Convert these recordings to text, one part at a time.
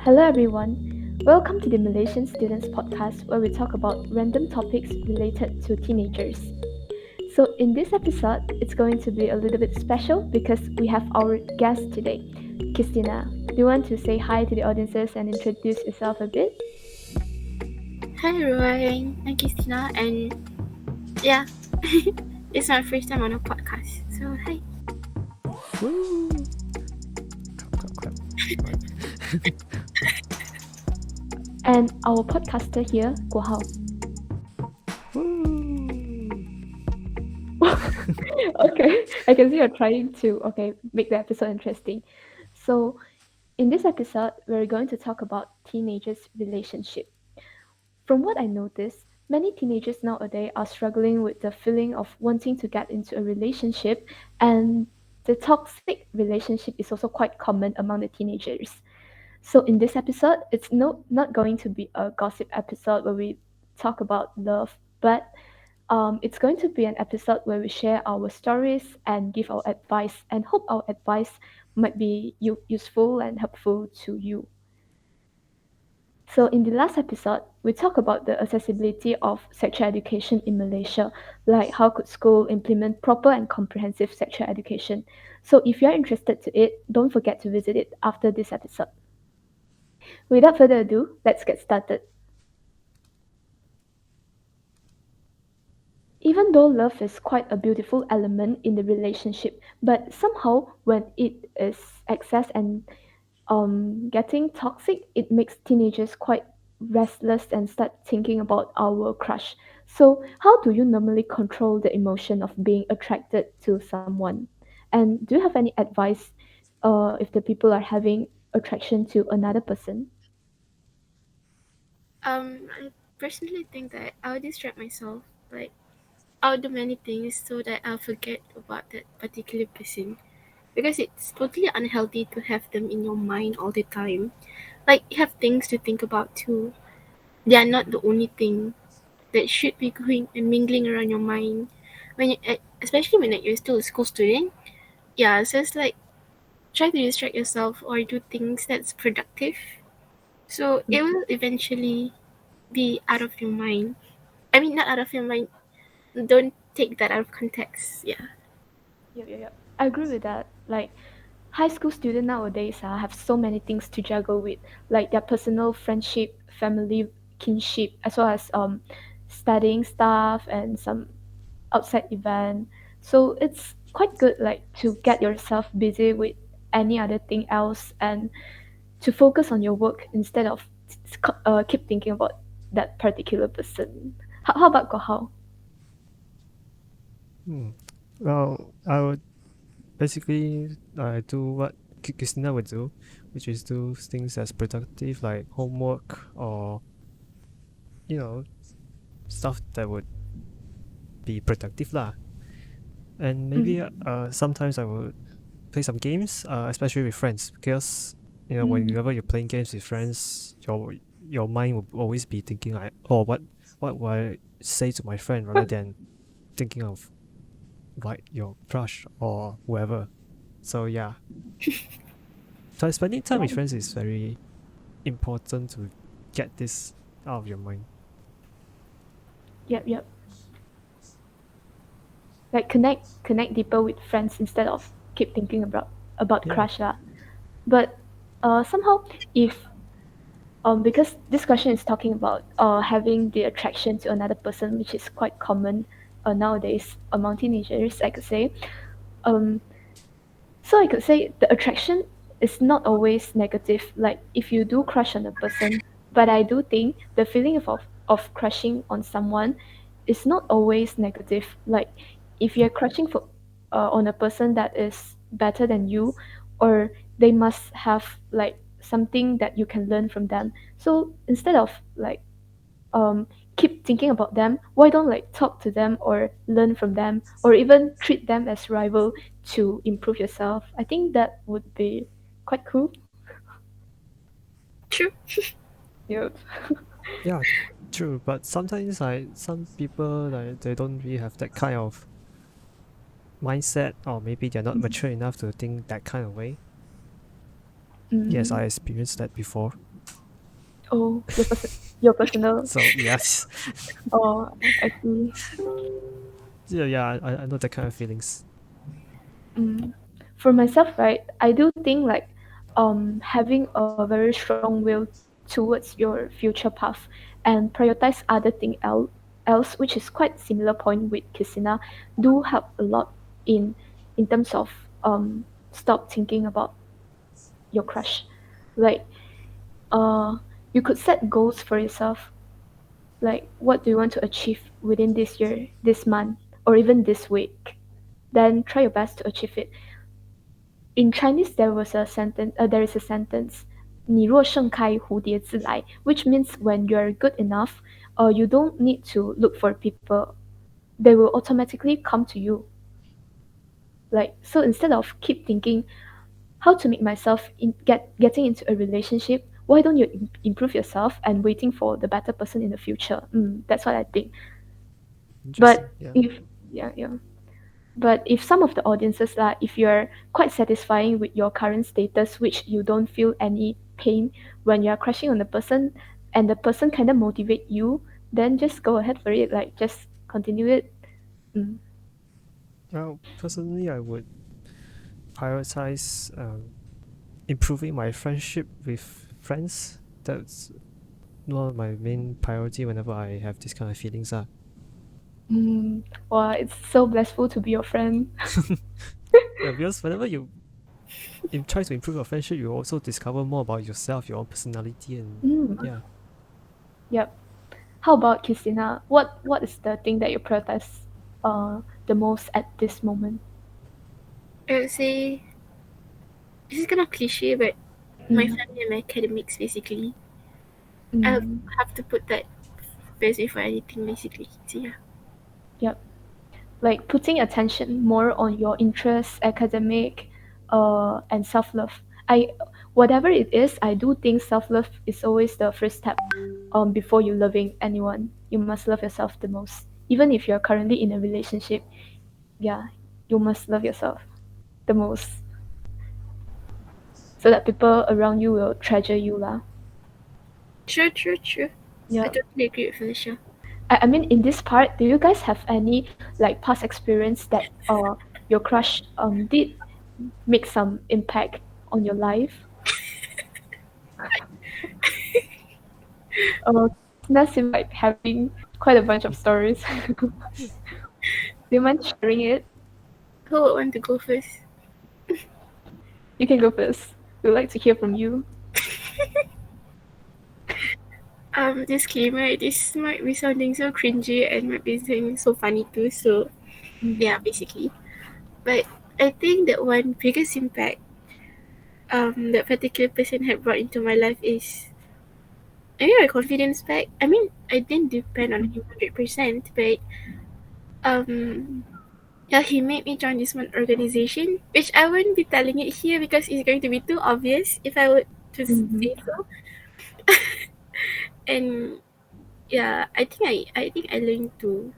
Hello everyone. Welcome to the Malaysian Students Podcast where we talk about random topics related to teenagers. So in this episode, it's going to be a little bit special because we have our guest today, Christina. Do you want to say hi to the audiences and introduce yourself a bit? Hi everyone, I'm Christina and yeah, it's my first time on a podcast. So hi. Woo! Clap, clap, clap. Right. And our podcaster here, Guo Hao. Woo! Okay, I can see you're trying to make the episode interesting. So in this episode, we're going to talk about teenagers' relationship. From what I notice, many teenagers nowadays are struggling with the feeling of wanting to get into a relationship, and the toxic relationship is also quite common among the teenagers. So, in this episode, it's not going to be a gossip episode where we talk about love, but it's going to be an episode where we share our stories and give our advice, and hope our advice might be useful and helpful to you. So in the last episode, we talked about the accessibility of sexual education in Malaysia, like how could school implement proper and comprehensive sexual education. So if you're interested to it, don't forget to visit it after this episode. Without further ado, let's get started. Even though love is quite a beautiful element in the relationship, but somehow when it is excess and getting toxic, it makes teenagers quite restless and start thinking about our crush. So, how do you normally control the emotion of being attracted to someone? And do you have any advice if the people are having attraction to another person? I personally think that I'll distract myself. Like I'll do many things so that I'll forget about that particular person. Because it's totally unhealthy to have them in your mind all the time. Like you have things to think about too. They are not the only thing that should be going and mingling around your mind when you, especially when you're still a school student. Yeah, so it's like try to distract yourself or do things that's productive. So it Mm. will eventually be out of your mind. I mean, not out of your mind. Don't take that out of context. Yeah. Yep. I agree with that. Like high school students nowadays have so many things to juggle with, like their personal friendship, family kinship, as well as studying stuff and some outside event. So it's quite good like to get yourself busy with any other thing else and to focus on your work instead of keep thinking about that particular person. How about Gohao? Hmm. Well, I would basically do what Christina would do, which is do things as productive like homework or you know stuff that would be productive lah. And maybe Mm. sometimes I would play some games, especially with friends, because Mm. whenever you're playing games with friends, your mind will always be thinking like, oh, what will I say to my friend rather than thinking of like your crush or whoever. So yeah, so spending time with friends is very important to get this out of your mind. Yep. Like connect deeper with friends instead of keep thinking about Yeah. crush lah. But somehow if because this question is talking about having the attraction to another person, which is quite common nowadays among teenagers, I could say. Um, so I could say the attraction is not always negative. Like if you do crush on a person, but I do think the feeling of crushing on someone is not always negative. Like if you're crushing on a person that is better than you, or they must have like something that you can learn from them. So instead of like um, keep thinking about them, why don't like talk to them or learn from them or even treat them as rival to improve yourself? I think that would be quite cool. True. Yeah. Yeah, true. But sometimes like some people like they don't really have that kind of mindset, or maybe they're not mature enough to think that kind of way. Yes, Mm, I experienced that before. Oh, your personal. So yes, Oh, I see. yeah, I know that kind of feelings. Mm. For myself, right, I do think like having a very strong will towards your future path and prioritize other else, which is quite similar point with Kisina, do help a lot in terms of stop thinking about your crush. Like uh you could set goals for yourself, like what do you want to achieve within this year, this month, or even this week. Then try your best to achieve it. In Chinese, there is a sentence, 你若盛开，蝴蝶自来, which means when you're good enough, you don't need to look for people. They will automatically come to you. Like so, instead of keep thinking how to make myself getting into a relationship, why don't you improve yourself and waiting for the better person in the future? That's what I think. Interesting. But Yeah. if yeah, yeah. But if some of the audiences like if you're quite satisfying with your current status, which you don't feel any pain when you're crushing on the person, and the person kind of motivate you, then just go ahead for it. Like just continue it. Mm. Well, personally, I would prioritize improving my friendship with friends. That's one of my main priority whenever I have this kind of feelings. Wow, it's so blissful to be your friend. Yeah, because whenever you try to improve your friendship, you also discover more about yourself, your own personality, and Mm. yeah. Yep. How about Christina? What is the thing that you prioritize the most at this moment? I would say this is kind of cliche, but my Mm. family and my academics basically. I'll Mm. have to put that first before anything basically. So yeah. Yep. Like putting attention more on your interests, academic, and self love. I whatever it is, I do think self love is always the first step. Before you loving anyone, you must love yourself the most. Even if you're currently in a relationship, yeah, you must love yourself the most, so that people around you will treasure you lah. True, true, true. I Yeah. totally agree with Felicia. I mean, in this part, do you guys have any like past experience that your crush did make some impact on your life? That seems like having quite a bunch of stories. Do you mind sharing it? Who would want to go first? You can go first. We'd like to hear from you. Disclaimer, this might be sounding so cringy and might be sounding so funny too, so Mm. yeah, basically. But I think that one biggest impact that particular person had brought into my life is maybe my confidence back. I mean, I didn't depend on him 100%, but um yeah, he made me join this one organization, which I wouldn't be telling it here because it's going to be too obvious if I would to Mm-hmm. say so. And yeah, I think I learned to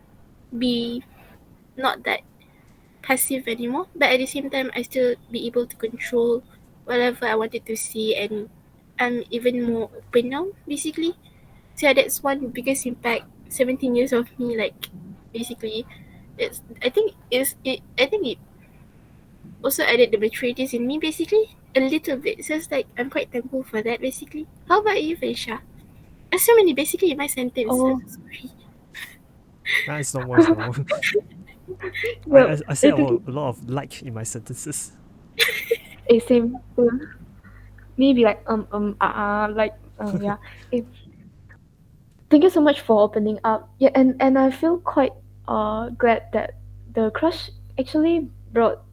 be not that passive anymore, but at the same time I still be able to control whatever I wanted to see, and I'm even more open now basically. So yeah, that's one biggest impact. 17 years of me, like basically, it's I think it also added the maturities in me basically a little bit. So it's like I'm quite thankful for that basically. How about you, Felicia? There's so many basically in my sentence. Oh, Sorry. Nah, it's normal. It's normal. well, I say it's okay. a lot of like in my sentences. Same. Maybe like like yeah. Eh, thank you so much for opening up. Yeah, and I feel quite glad that the crush actually brought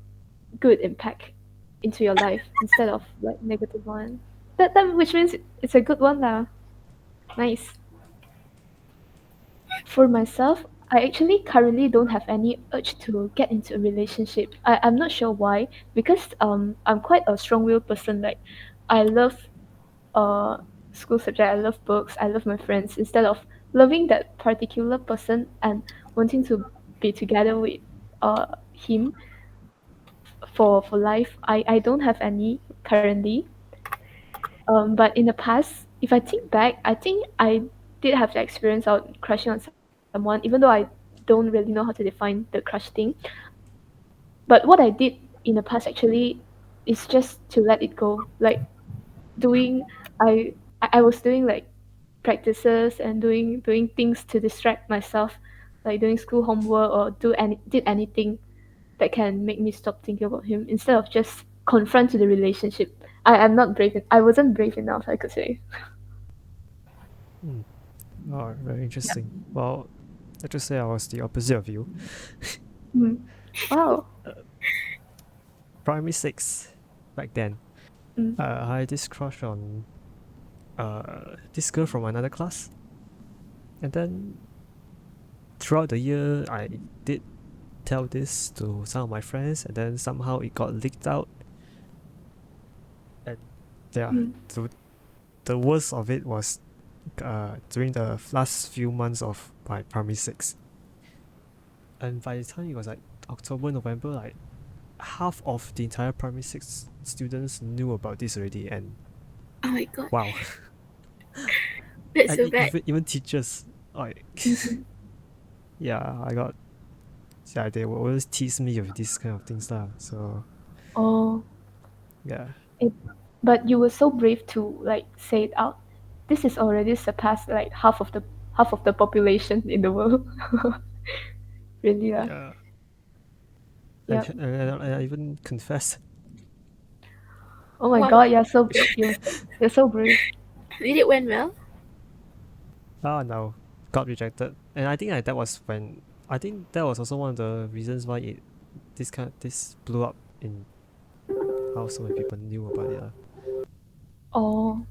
good impact into your life instead of like negative one. That which means it's a good one lah. Nice. For myself, I actually currently don't have any urge to get into a relationship. I'm not sure why, because I'm quite a strong-willed person. Like I love uh school subject, I love books, I love my friends. Instead of loving that particular person and wanting to be together with him for life, I don't have any currently. But in the past, if I think back, I think I did have the experience of crushing on someone, even though I don't really know how to define the crush thing. But what I did in the past actually is just to let it go. Like doing, I was doing like practices and doing things to distract myself, like doing school homework or did anything that can make me stop thinking about him instead of just confront to the relationship. I'm not brave. I wasn't brave enough, I could say. Hmm. Oh, very Yeah. interesting. Well, let's just say I was the opposite of you. Mm. Wow. Primary six, back then. Mm. I had this crush on this girl from another class, and then throughout the year, I did tell this to some of my friends, and then somehow it got leaked out, and yeah, Mm. the worst of it was during the last few months of my primary six, and by the time it was like October, November, like half of the entire primary six students knew about this already, and Oh my god, wow, that's and so bad. even teachers, like Mhm. yeah, I got yeah, they will always tease me with these kind of things lah. So Oh, yeah, it, but you were so brave to like say it out. This is already surpassed like half of the population in the world. Really, yeah. yeah, Yeah. and I even confess. Oh my Wow, God, you're so brave. did it went well? Ah, no, got rejected, and I think like, that was when I think that was also one of the reasons why this blew up in how so many people knew about it. Oh,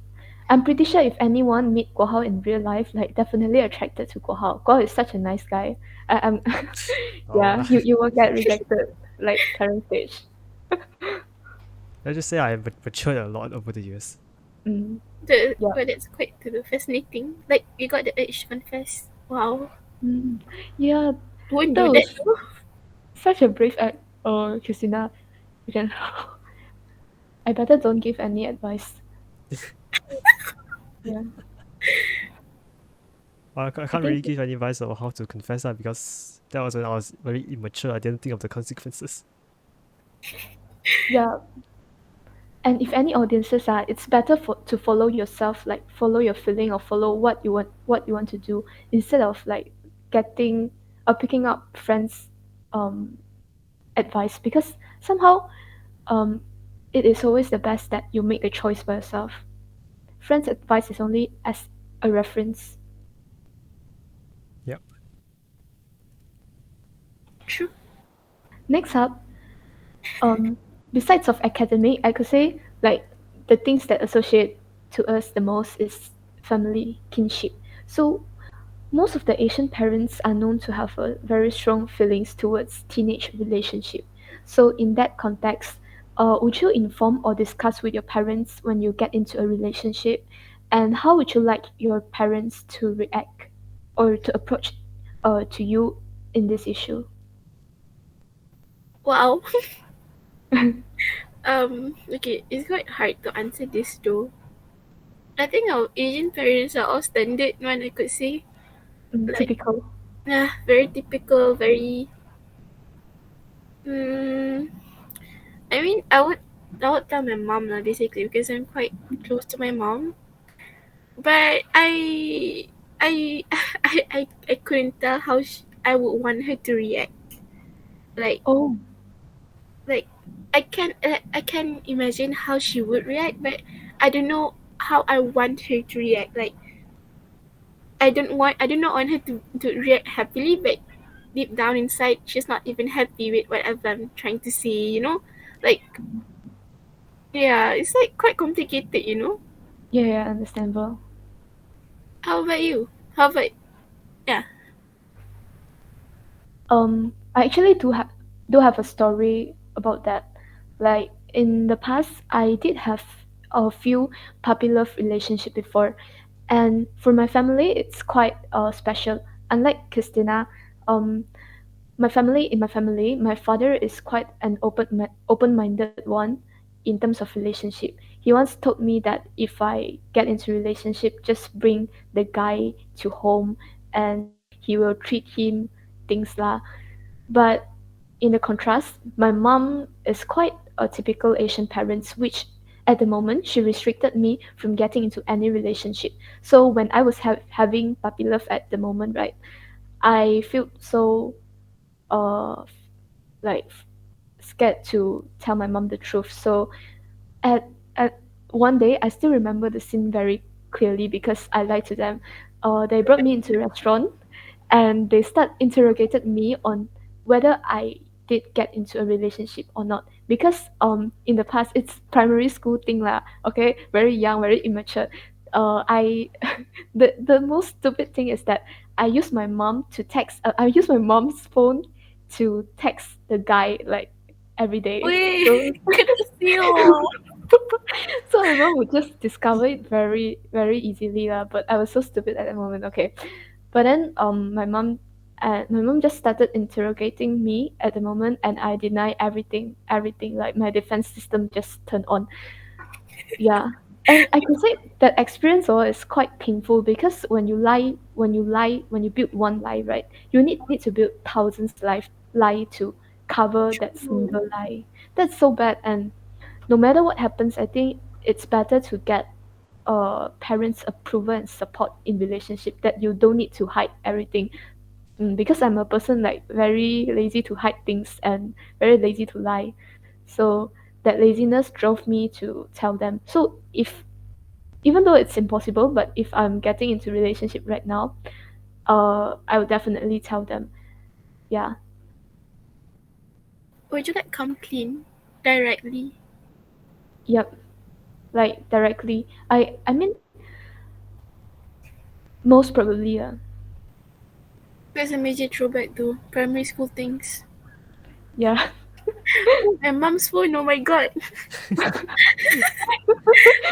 I'm pretty sure if anyone meet Guo Hao in real life, like definitely attracted to Guo Hao. Guo Hao is such a nice guy. I'm, Oh, yeah, you will get rejected like current stage. let's just say I matured a lot over the years. Mm, yeah. But that's quite fascinating. Like you got the urge to confess. Wow, Mm, yeah, won't that do that was though. such a brave act. Oh, Christina, you can. I better don't give any advice. Yeah, I I can't think really give any advice on how to confess that because that was when I was very immature. I didn't think of the consequences. yeah. And if any audiences are, it's better to follow yourself, like follow your feeling or follow what you want to do instead of like getting or picking up friends' um, advice because somehow um, it is always the best that you make the choice by yourself. Friends' advice is only as a reference. Yep. True. Next up, um, besides of academic, I could say like the things that associate to us the most is family kinship. So most of the Asian parents are known to have a very strong feelings towards teenage relationship. So in that context, would you inform or discuss with your parents when you get into a relationship, and how would you like your parents to react or to approach to you in this issue? Wow. Okay, it's quite hard to answer this though. I think our Asian parents are all standard one I could say. Like Typical. yeah, very typical, very mm, I mean I would tell my mom lah basically because I'm quite close to my mom. But I I couldn't tell how I would want her to react. Like Oh, like I can imagine how she would react, but I don't know how I want her to react. Like I do not want her to react happily, but deep down inside she's not even happy with whatever I'm trying to say, Like yeah, it's like quite complicated. yeah, yeah, understandable. How about you? How about yeah. I actually do have a story about that. Like in the past, I did have a few puppy love relationship before, and for my family, it's quite special. Unlike Christina, um, my family, my father is quite an open-minded one in terms of relationship. he once told me that if I get into a relationship, just bring the guy to home and he will treat him things lah. But in the contrast, my mom is quite a typical Asian parent, which at the moment she restricted me from getting into any relationship. So when I was having puppy love at the moment, right, I feel so uh like scared to tell my mom the truth. So at at one day I still remember the scene very clearly because I lied to them. They brought me into a restaurant and they start interrogated me on whether I did get into a relationship or not. Because in the past it's primary school thing lah, okay, very young, very immature. I the most stupid thing is that I use my mom's phone to text the guy like every day. Wait, So kecil. so my mom would just discover it very very easily lah. But I was so stupid at that moment. Okay, but then my mom just started interrogating me at the moment, and I deny everything. Like my defense system just turned on. Yeah. And I can say that experience is quite painful because when you build one lie, right, you need to build thousands lie to cover that Oh, single lie. That's so bad. And no matter what happens, I think it's better to get parents' approval and support in relationship, that you don't need to hide everything. Because I'm a person like very lazy to hide things and very lazy to lie. So that laziness drove me to tell them. So if even though it's impossible, but if I'm getting into relationship right now, I would definitely tell them. Yeah. would you like come clean directly? Yep. Like directly. I mean most probably. That's a major throwback to primary school things. Yeah. Oh, my mom's phone. Oh my god,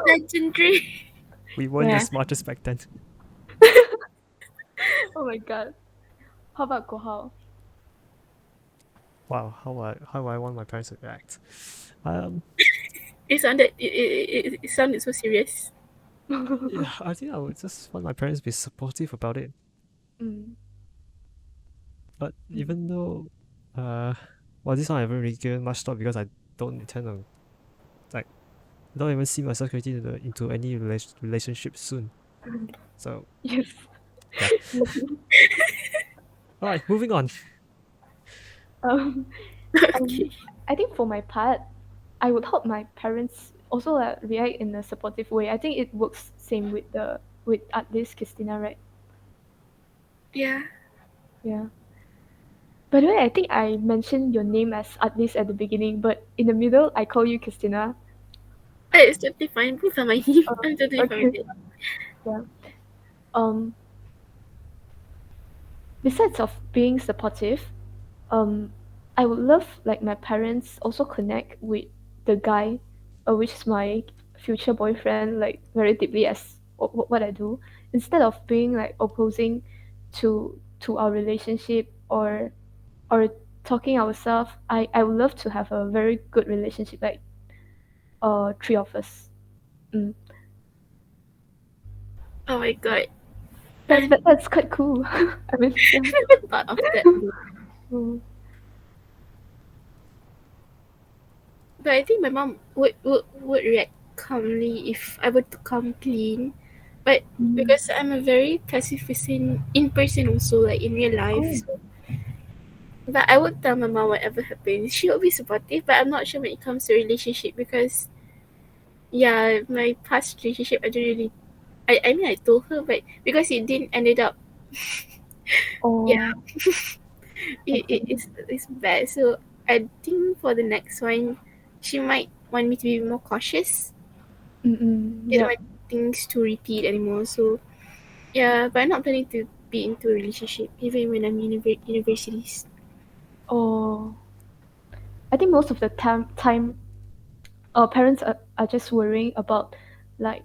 legendary. We weren't the Yeah. smartest back then. Oh my god. How about Kohao? Wow, how I want my parents to react. Um, It sounded so serious. yeah, I think I would just want my parents to be supportive about it. Mm, But mm. even though, uh, well, this one I haven't really given much thought because I don't intend on, like, I don't even see myself getting into any relationship soon. So Yes. yeah. Lucky. All right, moving on. Um, Okay. I think for my part, I would hope my parents also react in a supportive way. I think it works same with at least Christina, right? Yeah. Yeah. By the way, I think I mentioned your name as at least at the beginning, but in the middle I call you Christina. It's totally fine. Both are my name. Uh, I'm totally fine with okay. it. Yeah. Um. Besides of being supportive, um, I would love like my parents also connect with the guy, which is my future boyfriend, like very deeply as what I do, instead of being like opposing to our relationship or talking ourselves. I would love to have a very good relationship, like three of us. Mm. Oh my god. That's I that's quite cool. I mean, yeah. never thought of that. Mm. But I think my mom would react calmly if I were to come clean. But Mm. because I'm a very passive person in person also, like in real life. Oh. So, but I would tell my mom whatever happens. She will be supportive, but I'm not sure when it comes to relationship because yeah, my past relationship I don't really I mean I told her but because it didn't ended up yeah, Oh. Okay. it's bad. So I think for the next one she might want me to be more cautious. Mm-mm. Didn't Yep. want things to repeat anymore. So yeah, but I'm not planning to be into a relationship even when I'm universities. Oh. I think most of the time our parents are just worrying about like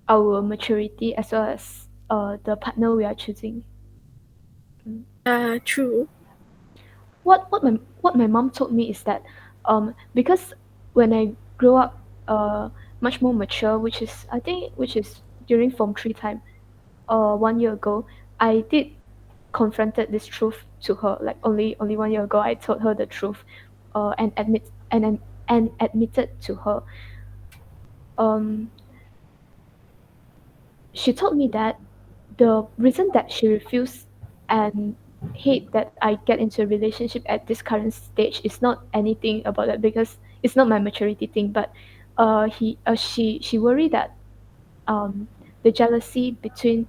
our maturity as well as the partner we are choosing. Mm. True. What my mom told me is that because when I grow up much more mature, which is I think which is during Form 3 time, 1 year ago, I did confronted this truth to her. Like only 1 year ago, I told her the truth, and admitted to her. Um, she told me that the reason that she refused and hate that I get into a relationship at this current stage is not anything about that, because it's not my maturity thing, but she worried that um the jealousy between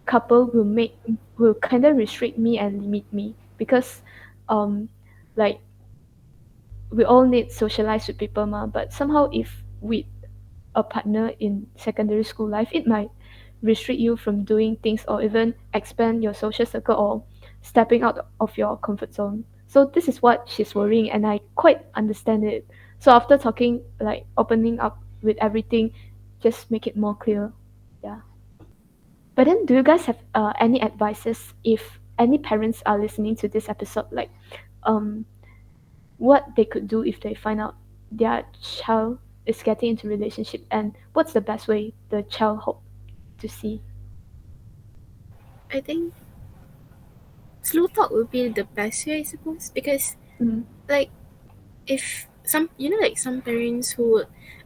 couple will kind of restrict me and limit me, because um like we all need socialize with people ma, but somehow if with a partner in secondary school life, it might restrict you from doing things or even expand your social circle or stepping out of your comfort zone. So this is what she's worrying, and I quite understand it. So after talking, like opening up with everything, just make it more clear. Yeah. But then, do you guys have any advices if any parents are listening to this episode, like um, what they could do if they find out their child is getting into relationship, and what's the best way the child hope to see? I think slow talk would be the best way, I suppose, because Mm. like if some like some parents who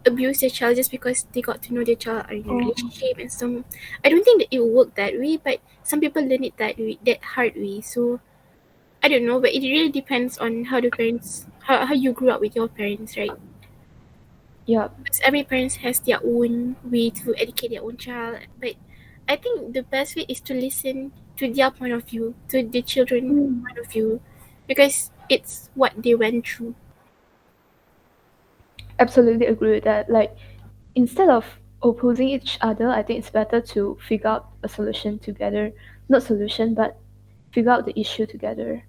abuse their child just because they got to know their child are in a Oh, relationship, and some I don't think that it will work that way, but some people learn it that way, that hard way. So I don't know, but it really depends on how the parents how you grew up with your parents, right? yeah. Because every parent has their own way to educate their own child, but I think the best way is to listen to their point of view, to the children Mm. point of view, because it's what they went through. Absolutely agree with that. Like, instead of opposing each other, I think it's better to figure out a solution together. Not solution, but figure out the issue together.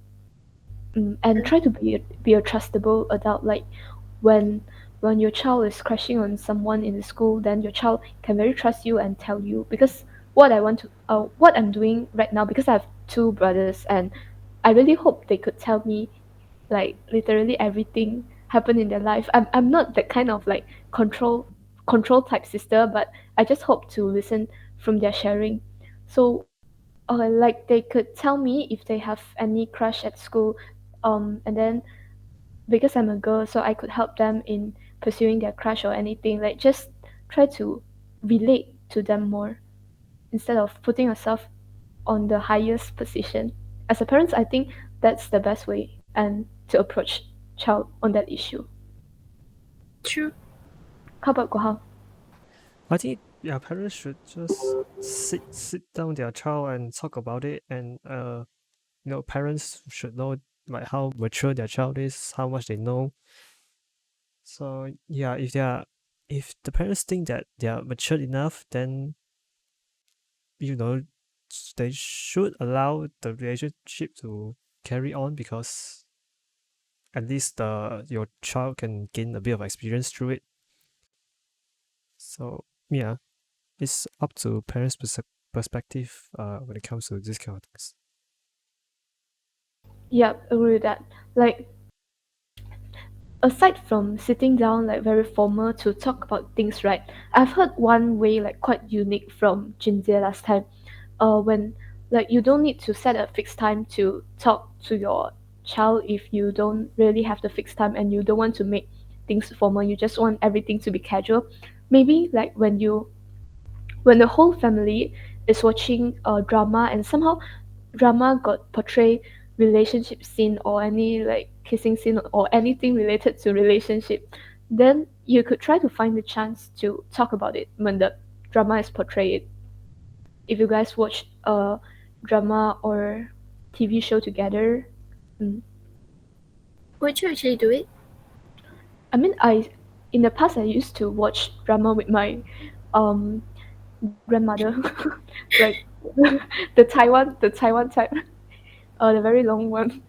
And try to be a trustable adult. Like when when your child is crushing on someone in the school, then your child can very trust you and tell you. Because what I'm doing right now, because I have two brothers, and I really hope they could tell me like literally everything happened in their life. I'm not that kind of like control type sister, but I just hope to listen from their sharing. So like they could tell me if they have any crush at school, and then because I'm a girl, so I could help them in pursuing their crush or anything. Like just try to relate to them more instead of putting yourself on the highest position. As a parent, I think that's the best way and to approach child on that issue. True. How about Gohal? I think yeah, parents should just sit down their child and talk about it, and parents should know like how mature their child is, how much they know. So yeah, if the parents think that they are mature enough, then you know they should allow the relationship to carry on, because at least your child can gain a bit of experience through it. So yeah, it's up to parents' perspective when it comes to this kind of things. Yeah, agree with that. Like aside from sitting down like very formal to talk about things, right? I've heard one way like quite unique from Jinjie last time. When like you don't need to set a fixed time to talk to your child if you don't really have the fixed time and you don't want to make things formal. You just want everything to be casual. Maybe like when the whole family is watching a drama and somehow drama got portray relationship scene or any like kissing scene or anything related to relationship, then you could try to find the chance to talk about it when the drama is portrayed. If you guys watch a drama or TV show together, mm, Would you actually do it? I mean, I in the past I used to watch drama with my um grandmother, like the Taiwan type, the very long one,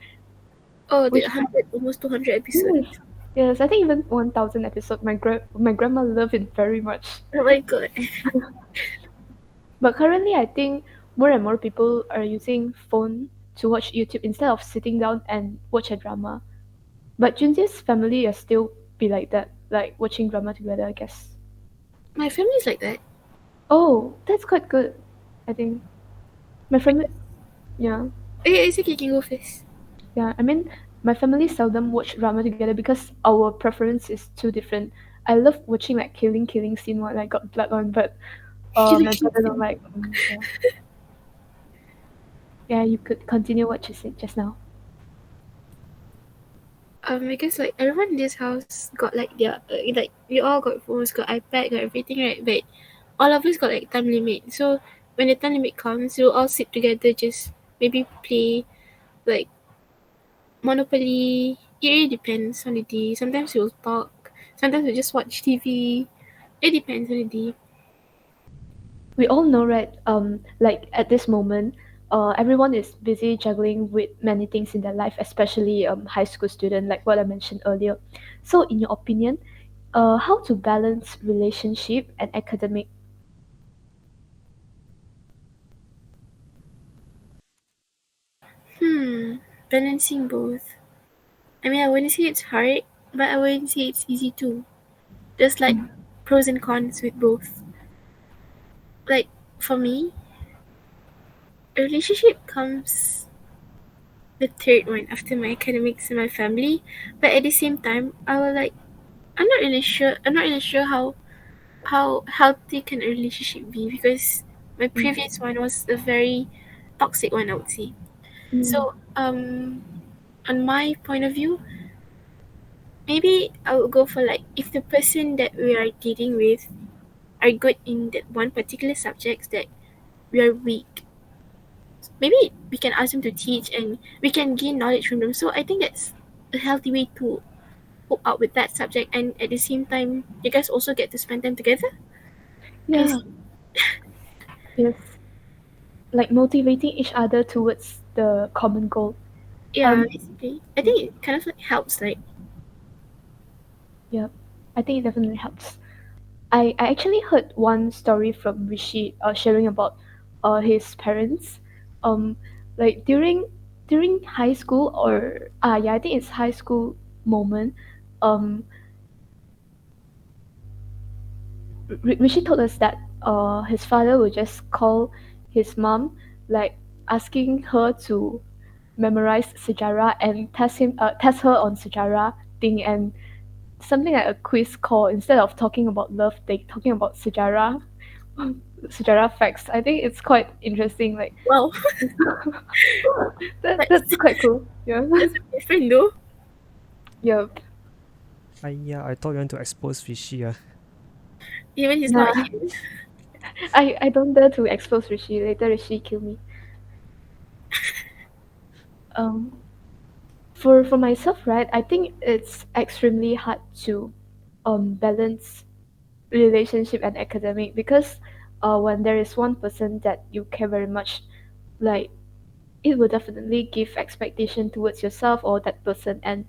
Oh, the which 100, almost 200 yes, episodes. yes, I think even 1,000 episode. My grandma loved it very much. Oh my god. But currently, I think more and more people are using phone to watch YouTube instead of sitting down and watch a drama. But Junji's family are still be like that, like watching drama together, I guess. My family's like that. Oh, that's quite good. I think my family. Yeah, Okay, it's okay, you can go first. yeah. I mean, my family seldom watch drama together because our preference is too different. I love watching like killing scene when I got blood on, but my brother don't like. Yeah, yeah. You could continue what you said just now. Because like everyone in this house got like their like we all got phones, got iPad, got everything, right? But all of us got like time limit. So when the time limit comes, we'll all sit together, just maybe play like Monopoly. It really depends on the day. Sometimes we'll talk. Sometimes we'll just watch TV. It depends on the day. We all know, right? Like at this moment, everyone is busy juggling with many things in their life, especially high school student, like what I mentioned earlier. So, in your opinion, how to balance relationship and academic? Hmm, balancing both. I mean, I wouldn't say it's hard, but I wouldn't say it's easy too. There's like pros and cons with both. Like for me, a relationship comes the third one after my academics and my family. But at the same time, I will like I'm not really sure. I'm not really sure how healthy can a relationship be because my Mm, previous one was a very toxic one, I would say. mm, So on my point of view, maybe I would go for like if the person that we are dating with are good in that one particular subjects that we are weak, maybe we can ask them to teach and we can gain knowledge from them. So I think that's a healthy way to cope up with that subject, and at the same time you guys also get to spend time together. I yeah, see. yes. Like motivating each other towards the common goal. Yeah, Um, basically I yeah, think it kind of like helps like yeah. I think it definitely helps. I actually heard one story from Rishi sharing about his parents. Um, like during high school or yeah, I think it's high school moment. Um, Rishi told us that his father would just call his mom, like asking her to memorize sejarah and test her on sejarah thing, and something like a quiz call. Instead of talking about love, they talking about sejarah. Sejarah facts. I think it's quite interesting. Like wow. that's that's quite cool. Yeah. that's different though. Yep. I thought you want to expose fishy. Even he's not Nah. here. I don't dare to expose Rishi. Later Rishi kill me. Um for myself, right, I think it's extremely hard to balance relationship and academic because when there is one person that you care very much, like it will definitely give expectation towards yourself or that person, and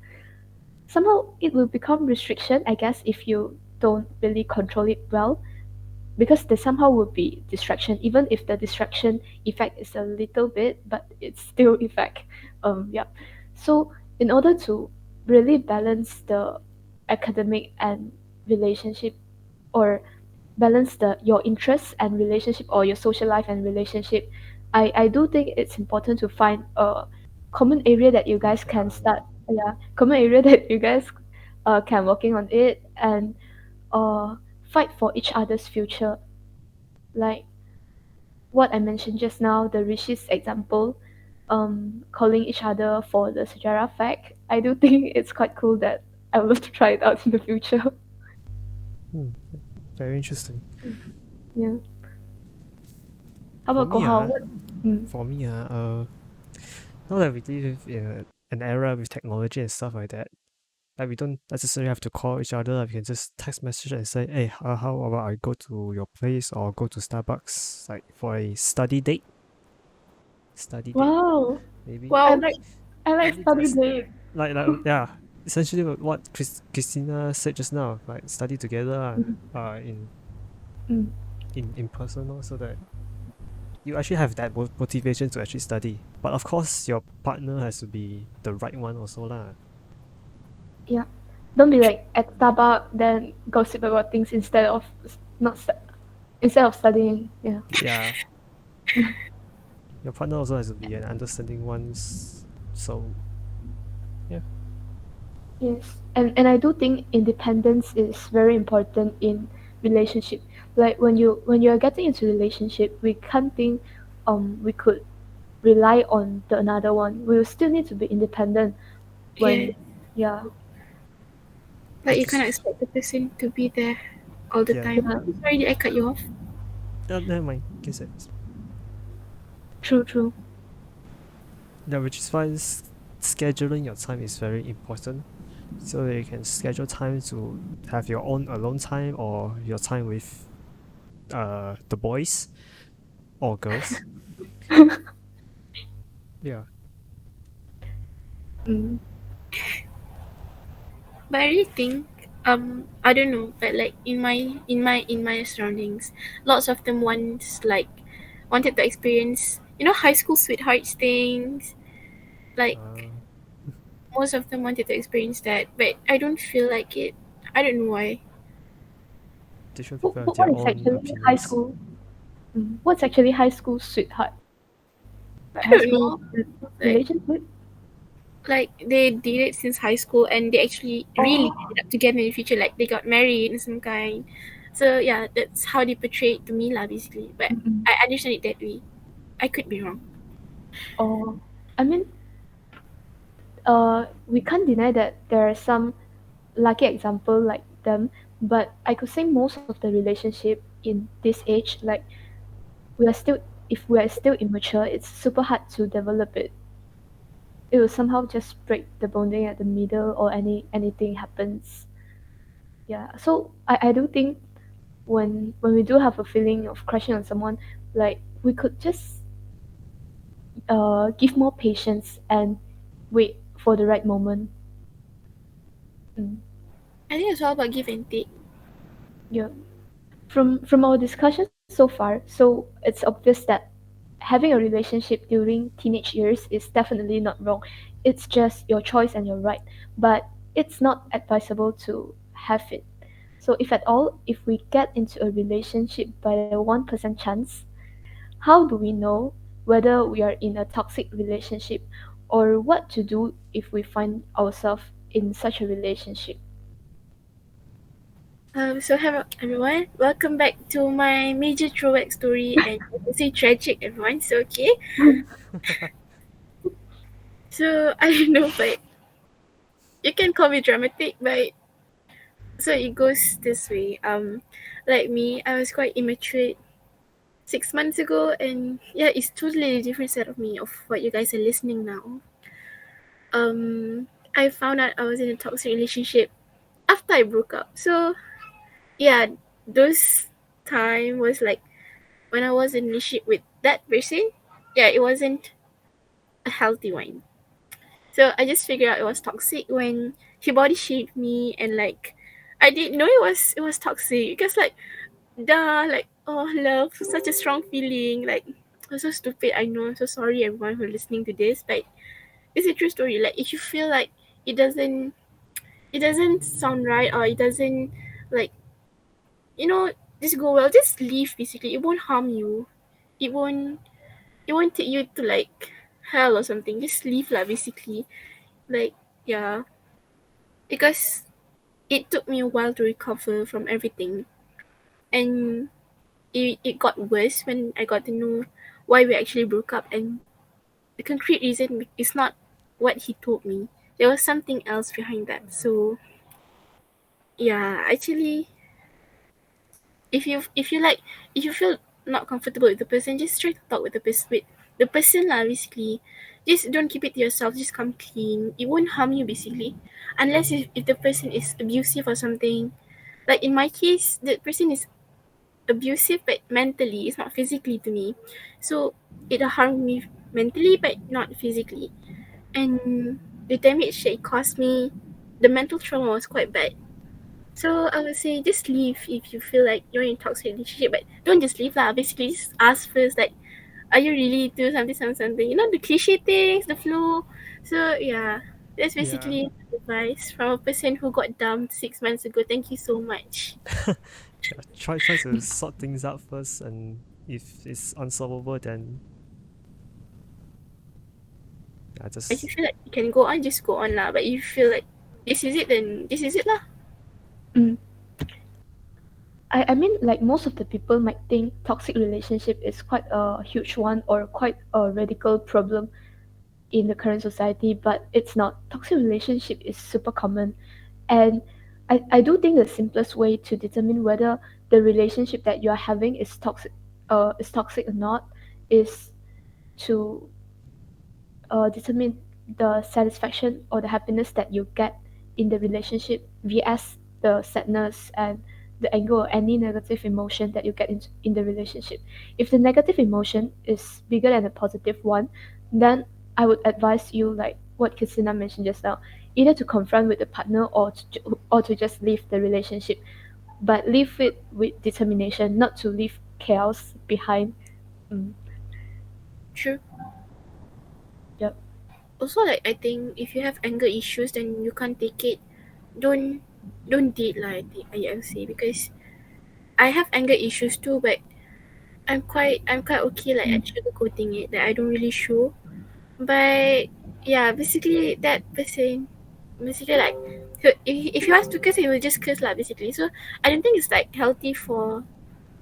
somehow it will become restriction, I guess, if you don't really control it well, because there somehow will be distraction, even if the distraction effect is a little bit, but it's still effect. Yeah. So in order to really balance the academic and relationship, or balance the your interests and relationship, or your social life and relationship, I do think it's important to find a common area that you guys can Yeah, yeah. start. Yeah, common area that you guys can working on it, and uh fight for each other's future, like what I mentioned just now, the Rishi's example, calling each other for the sejarah fact. I do think it's quite cool that I would love to try it out in the future. Hmm, very interesting. Yeah. How For about me, Kohao? What? Mm. for me, now that we live in an era with technology and stuff like that, like we don't necessarily have to call each other. Like, we can just text message and say, "Hey, how about I go to your place or go to Starbucks like for a study date? Study date, Wow. maybe, I Wow. like I like maybe study just date. yeah." Essentially, what Christina said just now, like study together, Mm. in Mm. person, so that you actually have that motivation to actually study. But of course, your partner has to be the right one also lah. Yeah. Don't be like at Starbucks then gossip about things instead of not instead of studying. Yeah. Yeah, your partner also has to be an understanding one. So yeah, Yes, and I do think independence is very important in relationship. Like when you're getting into relationship, we can't think we could rely on the another one. We will still need to be independent Yeah, when yeah like you which cannot is expect the person to be there all the yeah. time. yeah Sorry, did I cut you off? Never mind. Can say true true. yeah, which is why scheduling your time is very important. So that you can schedule time to have your own alone time or your time with the boys or girls. Yeah. Mm. But I really think I don't know, but like in my surroundings, lots of them wanted to experience high school sweethearts things. Like Uh, most of them wanted to experience that, but I don't feel like it. I don't know why. Different people have What their is own actually high opinions. school? What's actually high school sweetheart? Like I high don't school know. Like relationship? like they did it since high school and they actually really Oh, ended up together in the future. Like they got married and some kind. So yeah, that's how they portray it to me lah basically. But mm-mm. I understand it that way. I could be wrong. Oh. I mean, we can't deny that there are some lucky example like them, but I could say most of the relationship in this age, like we are still, if we are still immature, it's super hard to develop it. It will somehow just break the bonding at the middle, or anything happens. Yeah. So I do think when we do have a feeling of crushing on someone, like we could just give more patience and wait for the right moment. Mm. I think it's all about give and take. Yeah. From our discussion so far, so it's obvious that having a relationship during teenage years is definitely not wrong. It's just your choice and your right, but it's not advisable to have it. So if at all, if we get into a relationship by the 1% chance, how do we know whether we are in a toxic relationship, or what to do if we find ourselves in such a relationship? So hello everyone, welcome back to my major throwback story, and I can say tragic everyone. So okay, so I don't know, but you can call me dramatic, but so it goes this way. Like me, I was quite immature 6 months ago, and yeah, it's totally a different set of me of what you guys are listening now. I found out I was in a toxic relationship after I broke up. So yeah, those time was like when I was in a relationship with that person. Yeah, it wasn't a healthy one. So I just figured out it was toxic when he body shamed me, and like I didn't know it was toxic because like duh, like oh love, such a strong feeling. Like I'm so stupid. I know. I'm so sorry everyone who's listening to this, but it's a true story. Like if you feel like it doesn't it doesn't sound right, or it doesn't like you know just go well, just leave basically. It won't harm you. It won't take you to like hell or something. Just leave lah basically. Like yeah. Because it took me a while to recover from everything, and it got worse when I got to know why we actually broke up, and the concrete reason is not what he told me. There was something else behind that. So yeah, actually, if you feel not comfortable with the person, just try to talk with the person lah. Basically, just don't keep it to yourself. Just come clean. It won't harm you basically, unless if the person is abusive or something. Like in my case, the person is abusive but mentally, it's not physically to me. So it harmed me mentally but not physically. And the damage that it caused me, the mental trauma was quite bad. So I would say just leave if you feel like you're in a toxic relationship, but don't just leave lah. Basically just ask first like, are you really doing something, something, something? You know the cliche things, the flow. So yeah. That's Yeah. basically advice from a person who got dumped 6 months ago. Thank you so much. Yeah, try to sort things out first, and if it's unsolvable, then yeah, If you just feel like you can go on, just go on lah. But if you feel like this is it, then this is it lah. Mm. I mean, like most of the people might think toxic relationship is quite a huge one or quite a radical problem in the current society, but it's not. Toxic relationship is super common, and I do think the simplest way to determine whether the relationship that you are having is toxic or not is to determine the satisfaction or the happiness that you get in the relationship vs the sadness and the anger or any negative emotion that you get in the relationship. If the negative emotion is bigger than the positive one, then I would advise you, like what Christina mentioned just now, either to confront with the partner or to just leave the relationship, but leave it with determination, not to leave chaos behind. Mm, True. yep. Also, like I think if you have anger issues, then you can't take it. Don't don't date lah. I would say because I have anger issues too, but I'm quite okay like at Mm, sugarcoating it that I don't really show. But yeah, basically that person basically like if he wants to curse he will just curse lah basically. So I don't think it's like healthy for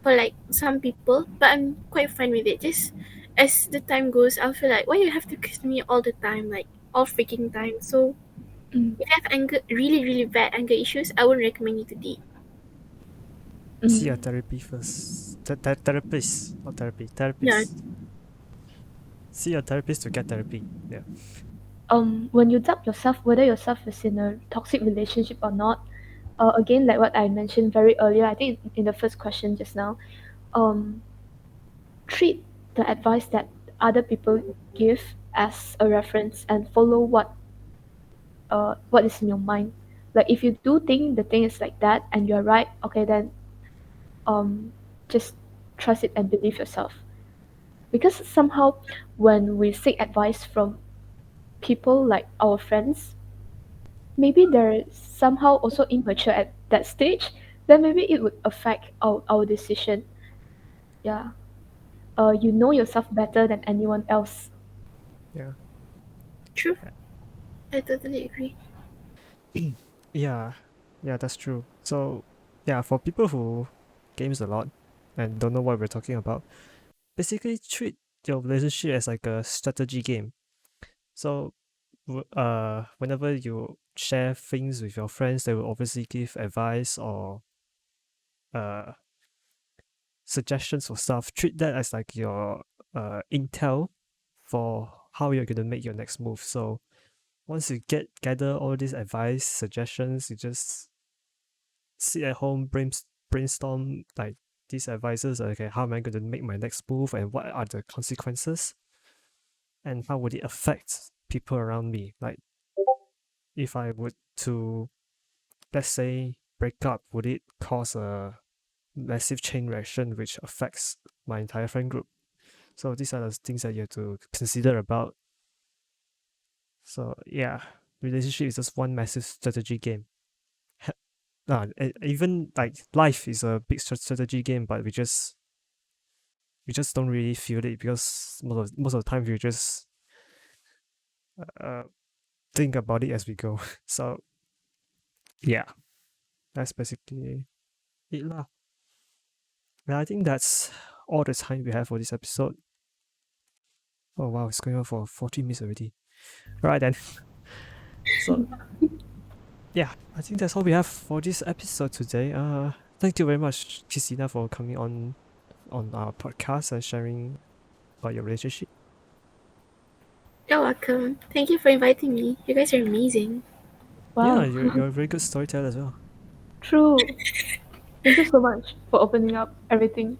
like some people, but I'm quite fine with it. Just as the time goes, I'll feel like why you have to curse me all the time, like all freaking time. So mm, if you have anger really bad anger issues, I wouldn't recommend you to date. see a mm. therapy first. Therapist, not therapy. Yeah, Therapist. See a therapist to get therapy. Yeah. When you doubt yourself whether yourself is in a toxic relationship or not, again, like what I mentioned very earlier, I think in the first question just now, um, treat the advice that other people give as a reference and follow what is in your mind. Like if you do think the thing is like that and you're right, okay, then um, just trust it and believe yourself. Because somehow when we seek advice from people like our friends, maybe they're somehow also immature at that stage, then maybe it would affect our decision. Yeah. You know yourself better than anyone else. Yeah. true. I totally agree. Yeah. Yeah, that's true. So yeah, for people who games a lot and don't know what we're talking about, basically treat your relationship as like a strategy game. So whenever you share things with your friends, they will obviously give advice or uh suggestions or stuff. Treat that as like your intel for how you're gonna make your next move. So once you gather all these advice suggestions, you just sit at home, brainstorm like these advices. Okay, how am I going to make my next move, and what are the consequences, and how would it affect people around me? Like if I would to, let's say, break up, would it cause a massive chain reaction which affects my entire friend group? So these are the things that you have to consider about. So yeah, relationship is just one massive strategy game. Even like life is a big strategy game, but we just don't really feel it because most of the time we just uh, think about it as we go. So yeah, that's basically it lah. And I think that's all the time we have for this episode. Oh wow, it's going on for 40 minutes already. Right then. So yeah, I think that's all we have for this episode today. Thank you very much, Christina, for coming on our podcast and sharing about your relationship. You're welcome. Thank you for inviting me. You guys are amazing. Yeah, Wow. you're a very good storyteller as well. True. Thank you so much for opening up everything.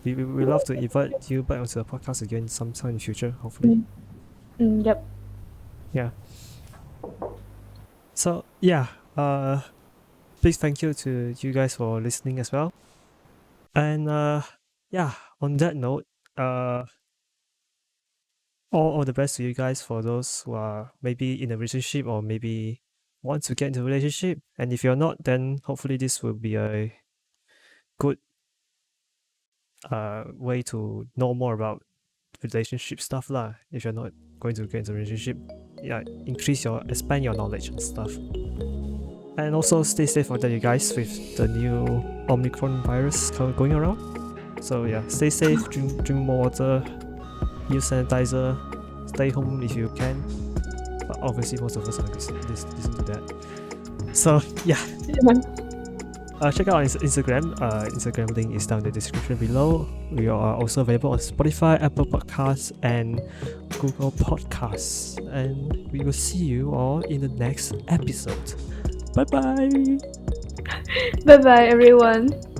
We love to invite you back onto the podcast again sometime in the future, hopefully. Mm, yep. Yeah. So yeah, big thank you to you guys for listening as well. And yeah, on that note, uh all the best to you guys for those who are maybe in a relationship or maybe want to get into a relationship. And if you're not, then hopefully this will be a good way to know more about relationship stuff lah. If you're not going to get into a relationship, yeah, expand your knowledge and stuff. And also stay safe out there, you guys, with the new Omicron virus going around. So yeah, stay safe, drink more water, use sanitizer, stay home if you can. But obviously, most of us are listen to that. So yeah, check out our Instagram. Instagram link is down in the description below. We are also available on Spotify, Apple Podcasts, and Google Podcasts. And we will see you all in the next episode. Bye bye. Bye bye, everyone.